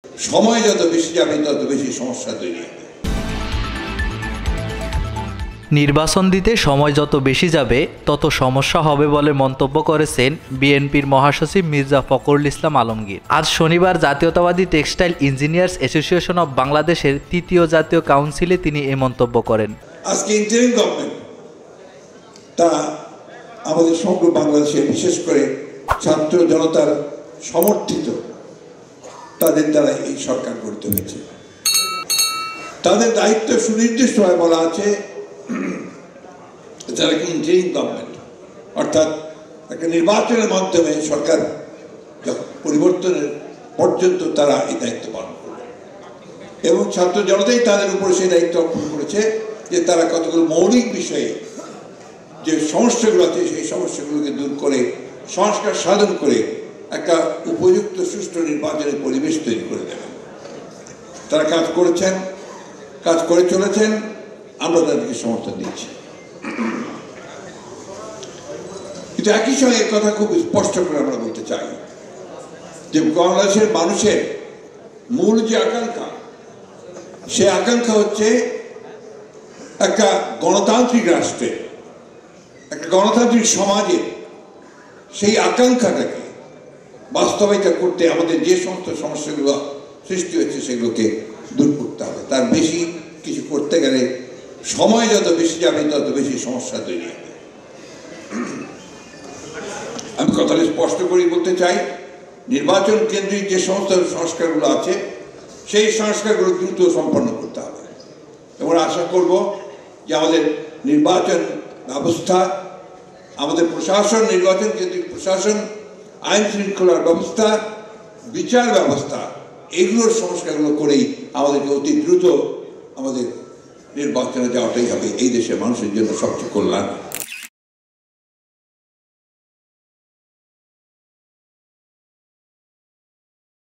সময় যত বেশি যাবে তত বেশি সমস্যা তৈরি হবে। নির্বাচন দিতে সময় যত বেশি যাবে তত সমস্যা হবে বলে মন্তব্য করেছেন বিএনপির মহাসচিব মির্জা ফখরুল ইসলাম আলমগীর। আজ শনিবার জাতীয়তাবাদী টেক্সটাইল ইঞ্জিনিয়ার্স অ্যাসোসিয়েশন অব বাংলাদেশের তৃতীয় জাতীয় কাউন্সিলে তিনি এই মন্তব্য করেন। আজকে ইন্টারিম গভর্নমেন্ট তা আমাদের সমগ্র বাংলাদেশে বিশেষ করে ছাত্র জনতার সমর্থিত তাদের দ্বারা এই সরকার গঠিত হয়েছে। তাদের দায়িত্ব সুনির্দিষ্টভাবে বলা আছে, যারা কি ইন্টারিম গভর্নমেন্ট অর্থাৎ একটা নির্বাচনের মাধ্যমে সরকার পরিবর্তনের পর্যন্ত তারা এই দায়িত্ব পালন করবে এবং ছাত্র জনতাই তাদের উপর সেই দায়িত্ব অর্পণ করেছে যে তারা কতগুলো মৌলিক বিষয়ে যে সমস্যাগুলো আছে সেই সমস্যাগুলোকে দূর করে সংস্কার সাধন করে একটা উপযুক্ত সুষ্ঠু নির্বাচনের পরিবেশ তৈরি করে দেবেন। তারা কাজ করেছেন, কাজ করে চলেছেন, আমরা তাদেরকে সমর্থন দিচ্ছি। কিন্তু একই সঙ্গে কথা খুব স্পষ্ট করে আমরা বলতে চাই যে বাংলাদেশের মানুষের মূল যে আকাঙ্ক্ষা, সে আকাঙ্ক্ষা হচ্ছে একটা গণতান্ত্রিক রাষ্ট্রে, একটা গণতান্ত্রিক সমাজে সেই আকাঙ্ক্ষাটাকে বাস্তবায়িত করতে আমাদের যে সমস্ত সমস্যাগুলো সৃষ্টি হচ্ছে সেগুলোকে দূর করতে হবে। তার বেশি কিছু করতে গেলে সময় যত বেশি যাবে তত বেশি সমস্যা তৈরি হবে। আমি কথাটা স্পষ্ট করে বলতে চাই, নির্বাচন কেন্দ্রিক যে সমস্ত সংস্কারগুলো আছে সেই সংস্কারগুলো দ্রুত সম্পন্ন করতে হবে এবং আশা করব যে আমাদের নির্বাচন ব্যবস্থা, আমাদের প্রশাসন, নির্বাচন কেন্দ্রিক প্রশাসন, আইন শৃঙ্খলার ব্যবস্থা, বিচার ব্যবস্থা, এগুলোর সংস্কারগুলো করেই আমাদেরকে অতি দ্রুত আমাদের নির্বাচনে যাওয়াটাই হবে এই দেশের মানুষের জন্য সবচেয়ে কল্যাণ।